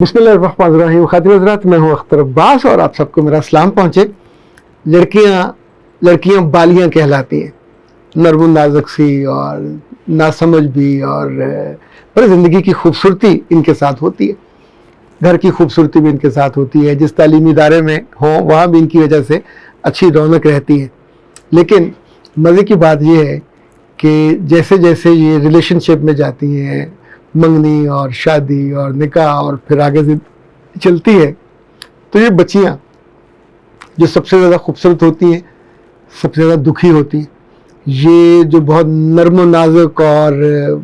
बिस्मिल्लाहिर्रहमानिर्रहीम। खातिन हज़रात, मैं हूँ अख्तर अब्बास और आप सबको मेरा सलाम पहुँचे। लड़कियाँ बालियाँ कहलाती हैं, नरम नाजुक सी और नासमझ भी, और पर ज़िंदगी की खूबसूरती इनके साथ होती है, घर की खूबसूरती भी इनके साथ होती है। जिस तालीमी इदारे में हों वहाँ भी इनकी वजह से अच्छी रौनक रहती है। लेकिन मज़े की बात यह है कि जैसे जैसे ये रिलेशनशिप में जाती हैं, मंगनी और शादी और निकाह और फिर आगे से चलती है, तो ये बच्चियाँ जो सबसे ज़्यादा खूबसूरत होती हैं, सबसे ज़्यादा दुखी होती हैं। ये जो बहुत नर्म नाजुक और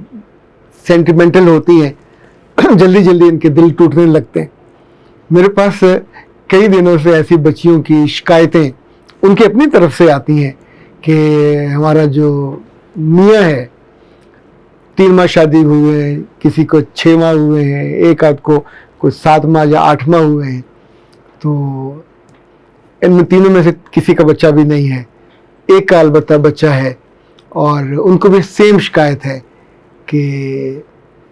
सेंटिमेंटल होती हैं, जल्दी जल्दी इनके दिल टूटने लगते हैं। मेरे पास कई दिनों से ऐसी बच्चियों की शिकायतें उनकी अपनी तरफ से आती हैं कि हमारा जो मियाँ है 3 माह शादी हुए हैं, किसी को 6 माह हुए हैं, एक आध को कुछ 7 माह या 8 माह हुए हैं, तो इनमें तीनों में से किसी का बच्चा भी नहीं है, एक का अलबत्ता बच्चा है। और उनको भी सेम शिकायत है कि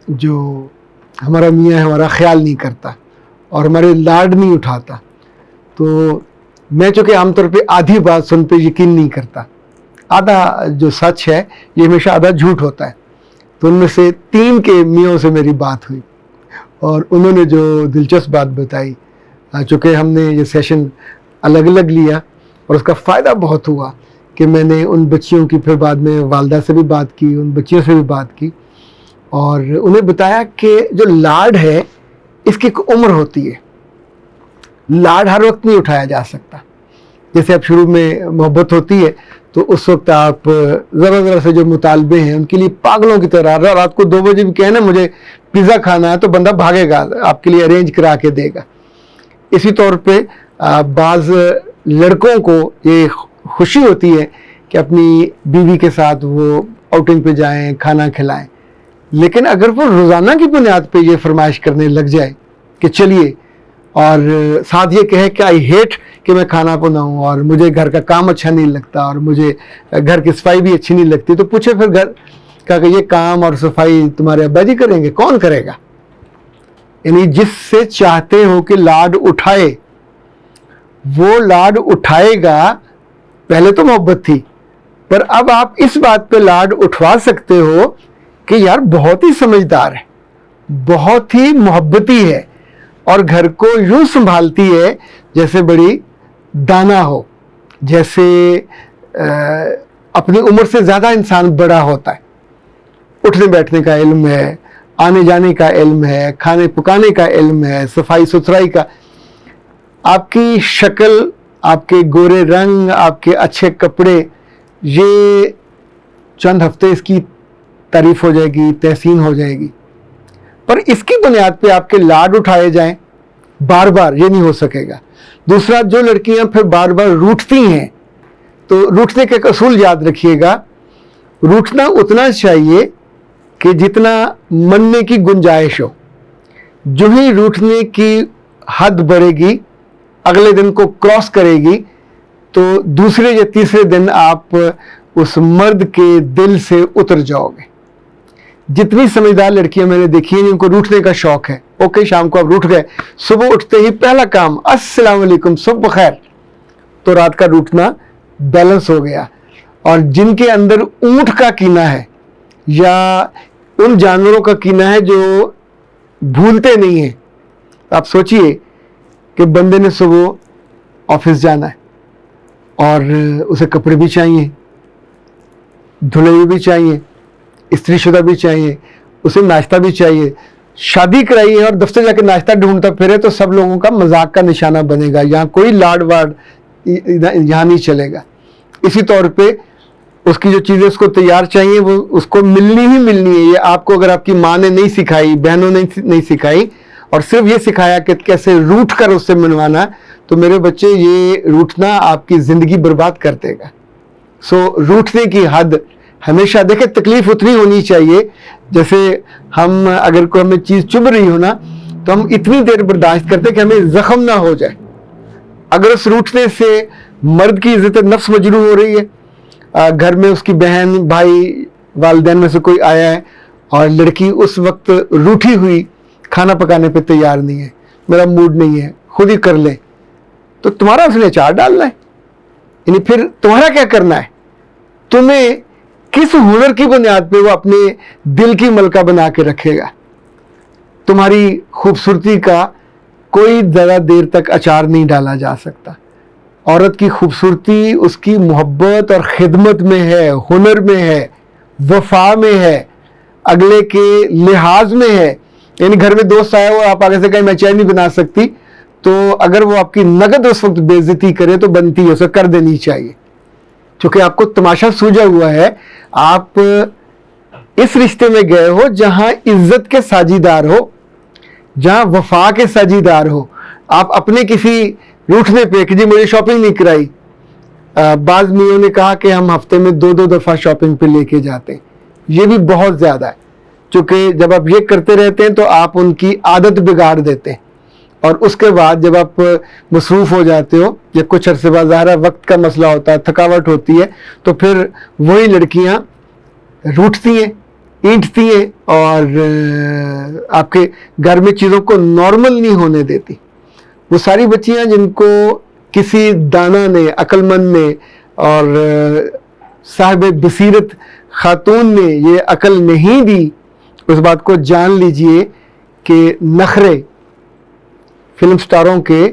जो हमारा मियाँ है हमारा ख्याल नहीं करता और हमारे लाड नहीं उठाता। तो मैं चूँकि आमतौर पे आधी बात सुन पे यकीन नहीं करता, आधा जो सच है ये हमेशा आधा झूठ होता है। तो उनमें से 3 के मियों से मेरी बात हुई और उन्होंने जो दिलचस्प बात बताई, चूँकि हमने ये सेशन अलग अलग लिया और उसका फ़ायदा बहुत हुआ कि मैंने उन बच्चियों की फिर बाद में वालदा से भी बात की, उन बच्चियों से भी बात की और उन्हें बताया कि जो लाड है इसकी एक उम्र होती है। लाड हर वक्त नहीं उठाया जा सकता। जैसे अब शुरू में मोहब्बत होती है तो उस वक्त आप ज़रा से जो मुतालबे हैं उनके लिए पागलों की तरह, रात को 2 बजे भी कहना मुझे पिज़्ज़ा खाना है तो बंदा भागेगा, आपके लिए अरेंज करा के देगा। इसी तौर पे बाज़ लड़कों को ये खुशी होती है कि अपनी बीवी के साथ वो आउटिंग पे जाएं, खाना खिलाएं। लेकिन अगर वो रोज़ाना की बुनियाद पे ये फरमाइश करने लग जाए कि चलिए, और साथ ये कहे कि आई हेट कि मैं खाना बनाऊं और मुझे घर का काम अच्छा नहीं लगता और मुझे घर की सफाई भी अच्छी नहीं लगती, तो पूछे फिर घर का ये काम और सफाई तुम्हारे अब्बा जी करेंगे, कौन करेगा? यानी जिससे चाहते हो कि लाड उठाए वो लाड उठाएगा। पहले तो मोहब्बत थी, पर अब आप इस बात पे लाड उठवा सकते हो कि यार बहुत ही समझदार है, बहुत ही मोहब्बती है और घर को यूं संभालती है जैसे बड़ी दाना हो, जैसे अपनी उम्र से ज़्यादा इंसान बड़ा होता है। उठने बैठने का इल्म है, आने जाने का इल्म है, खाने पकाने का इल्म है, सफाई सुथराई का। आपकी शक्ल, आपके गोरे रंग, आपके अच्छे कपड़े, ये चंद हफ्ते इसकी तारीफ हो जाएगी, तहसीन हो जाएगी, पर इसकी बुनियाद पे आपके लाड उठाए जाएं बार बार, ये नहीं हो सकेगा। दूसरा, जो लड़कियां फिर बार बार रूठती हैं, तो रूठने के असूल याद रखिएगा। रूठना उतना चाहिए कि जितना मनने की गुंजाइश हो। जो ही रूठने की हद बढ़ेगी, अगले दिन को क्रॉस करेगी, तो दूसरे या तीसरे दिन आप उस मर्द के दिल से उतर जाओगे। जितनी समझदार लड़कियां मैंने देखी हैं उनको रूठने का शौक है। ओके, शाम को आप रूठ गए, सुबह उठते ही पहला काम अस्सलाम वालेकुम, सुबह खैर, तो रात का रूठना बैलेंस हो गया। और जिनके अंदर ऊंट का कीना है या उन जानवरों का कीना है जो भूलते नहीं हैं, आप सोचिए कि बंदे ने सुबह ऑफिस जाना है और उसे कपड़े भी चाहिए, धुले हुए भी चाहिए, इस्त्री शुदा भी चाहिए, उसे नाश्ता भी चाहिए। शादी कराई है और दफ्तर जाके नाश्ता ढूंढता फिरे तो सब लोगों का मजाक का निशाना बनेगा। यहाँ कोई लाड वाड यहाँ नहीं चलेगा। इसी तौर पे उसकी जो चीज़ें उसको तैयार चाहिए वो उसको मिलनी ही मिलनी है। ये आपको अगर आपकी माँ ने नहीं सिखाई, बहनों ने नहीं सिखाई और सिर्फ ये सिखाया कि कैसे रूठ कर उससे मिलवाना, तो मेरे बच्चे ये रूठना आपकी ज़िंदगी बर्बाद कर देगा। सो रूठने की हद हमेशा देखें, तकलीफ उतनी होनी चाहिए जैसे हम अगर कोई हमें चीज़ चुभ रही हो ना, तो हम इतनी देर बर्दाश्त करते कि हमें जख्म ना हो जाए। अगर उस रूठने से मर्द की इज्जत नफ्स मजरूह हो रही है, घर में उसकी बहन भाई वालिदैन में से कोई आया है और लड़की उस वक्त रूठी हुई खाना पकाने पे तैयार नहीं है, मेरा मूड नहीं है, खुद ही कर ले, तो तुम्हारा उसने अचार डालना है। यानी फिर तुम्हारा क्या करना है, तुम्हें किस हुनर की बुनियाद पे वो अपने दिल की मलका बना के रखेगा। तुम्हारी खूबसूरती का कोई ज़्यादा देर तक अचार नहीं डाला जा सकता। औरत की खूबसूरती उसकी मोहब्बत और खिदमत में है, हुनर में है, वफा में है, अगले के लिहाज में है। यानी घर में दोस्त आया हो, आप आगे से कहें मैं चाय नहीं बना सकती, तो अगर वो आपकी नगद उस वक्त बेइज्जती करे तो बनती है, उसे कर देनी चाहिए, क्योंकि आपको तमाशा सूझा हुआ है। आप इस रिश्ते में गए हो जहां इज्जत के साझीदार हो, जहां वफा के साझीदार हो। आप अपने किसी रूठने पे कि जी मुझे शॉपिंग नहीं कराई, बाज मियों ने कहा कि हम हफ्ते में 2-2 दफ़ा शॉपिंग पे लेके जाते हैं, ये भी बहुत ज़्यादा है, क्योंकि जब आप ये करते रहते हैं तो आप उनकी आदत बिगाड़ देते हैं, और उसके बाद जब आप मसरूफ़ हो जाते हो या कुछ अरसे बाद ज़ाहिर वक्त का मसला होता है, थकावट होती है, तो फिर वही लड़कियां रूठती हैं, ईंटती हैं और आपके घर में चीज़ों को नॉर्मल नहीं होने देती। वो सारी बच्चियां जिनको किसी दाना ने, अक्लमंद ने और साहिब बसीरत खातून ने ये अकल नहीं दी, उस बात को जान लीजिए कि नखरे फिल्म स्टारों के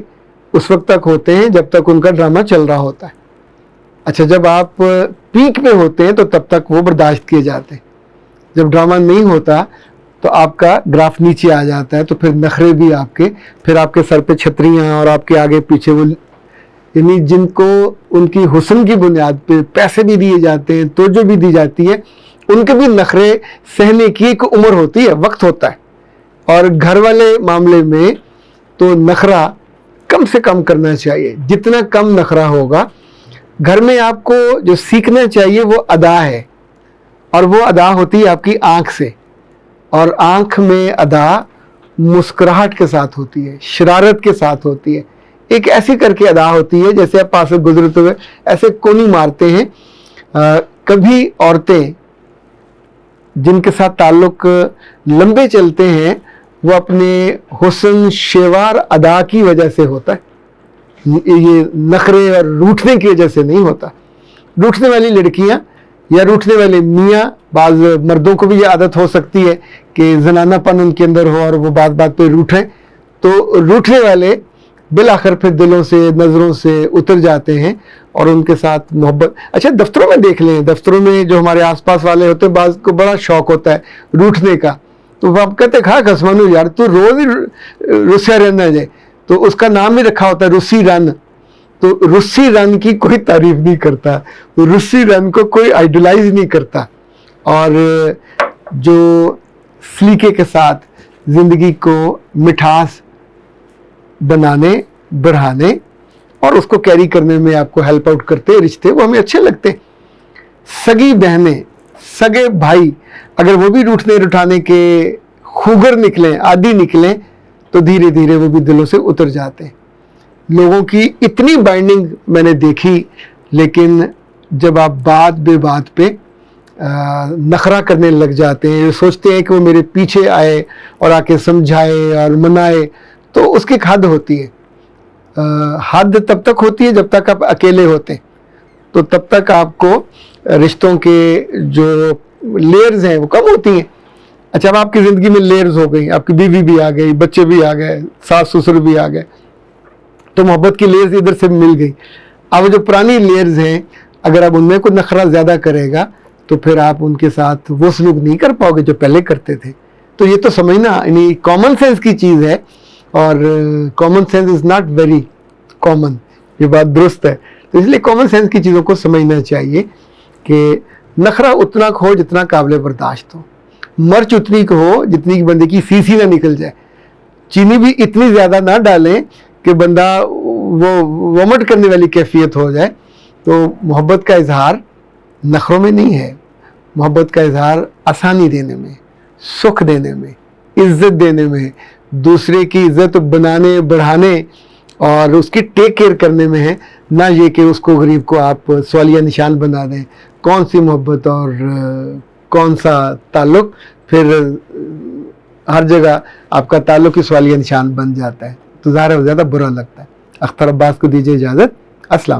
उस वक्त तक होते हैं जब तक उनका ड्रामा चल रहा होता है। अच्छा, जब आप पीक पे होते हैं तो तब तक वो बर्दाश्त किए जाते हैं, जब ड्रामा नहीं होता तो आपका ग्राफ नीचे आ जाता है, तो फिर नखरे भी आपके, फिर आपके सर पे छतरियाँ और आपके आगे पीछे वो, यानी जिनको उनकी हुस्न की बुनियाद पे पैसे भी दिए जाते हैं, तोजो भी दी जाती है, उनके भी नखरे सहने की एक उम्र होती है, वक्त होता है। और घर वाले मामले में तो नखरा कम से कम करना चाहिए। जितना कम नखरा होगा, घर में आपको जो सीखना चाहिए वो अदा है, और वो अदा होती है आपकी आँख से, और आँख में अदा मुस्कुराहट के साथ होती है, शरारत के साथ होती है, एक ऐसी करके अदा होती है जैसे आप पास से गुजरते हुए ऐसे कोनी मारते हैं। कभी औरतें जिनके साथ ताल्लुक लंबे चलते हैं वो अपने हुस्न शेवार अदा की वजह से होता है, ये नखरे और रूठने की वजह से नहीं होता। रूठने वाली लड़कियां या रूठने वाले मियाँ, बाज़ मर्दों को भी ये आदत हो सकती है कि जनानापन उनके अंदर हो और वो बात बात पे रूठें, तो रूठने वाले बिलाखिर फिर दिलों से, नज़रों से उतर जाते हैं और उनके साथ मोहब्बत। अच्छा, दफ्तरों में देख लें, दफ्तरों में जो हमारे आसपास वाले होते हैं, बाज़ को बड़ा शौक होता है रूठने का, तो वो आप कहते खा खसमानू यार तू रोज़ ही रुस्सा रहना है, तो उसका नाम ही रखा होता है रुस्सी रन। तो रुस्सी रन की कोई तारीफ नहीं करता, रुस्सी रन को कोई आइडलाइज नहीं करता, और जो सलीके के साथ ज़िंदगी को मिठास बनाने, बढ़ाने और उसको कैरी करने में आपको हेल्प आउट करते हैं रिश्ते, वो हमें अच्छे लगते हैं। सगी बहनें, सगे भाई अगर वो भी रूठने रुठाने के खुगर निकलें, आदि निकलें, तो धीरे धीरे वो भी दिलों से उतर जाते हैं। लोगों की इतनी बाइंडिंग मैंने देखी, लेकिन जब आप बात बे बात पे नखरा करने लग जाते हैं, सोचते हैं कि वो मेरे पीछे आए और आके समझाए और मनाए, तो उसकी एक हद होती है। हद तब तक होती है जब तक आप अकेले होते हैं, तो तब तक आपको रिश्तों के जो लेयर्स हैं वो कम होती हैं। अच्छा, अब आपकी ज़िंदगी में लेयर्स हो गई, आपकी बीवी भी आ गई, बच्चे भी आ गए, सास ससुर भी आ गए, तो मोहब्बत की लेयर्स इधर से मिल गई। अब जो पुरानी लेयर्स हैं, अगर आप उनमें कोई नखरा ज़्यादा करेगा तो फिर आप उनके साथ वो सलूक नहीं कर पाओगे जो पहले करते थे। तो ये तो समझना, यानी कॉमन सेंस की चीज़ है, और common sense is not very common, ये बात दुरुस्त है। तो इसलिए कॉमन सेंस की चीज़ों को समझना चाहिए कि नखरा उतना हो जितना काबिल बर्दाश्त हो, मिर्च उतनी को हो जितनी कि बंदे की सीसी ना निकल जाए, चीनी भी इतनी ज़्यादा ना डालें कि बंदा वो वोमिट करने वाली कैफियत हो जाए। तो मोहब्बत का इजहार नखरों में नहीं है, मोहब्बत का इजहार आसानी देने में, सुख देने में, इज़्ज़त देने में, दूसरे की इज़्ज़त बनाने, बढ़ाने और उसकी टेक केयर करने में है, ना ये कि उसको गरीब को आप सवालिया निशान बना दें। कौन सी मोहब्बत और कौन सा ताल्लुक़, फिर ہر جگہ آپ کا تعلق ہی سوالیہ نشان بن جاتا ہے، تو ظاہر ہے زیادہ برا لگتا ہے۔ اختر عباس کو دیجیے اجازت، السلام۔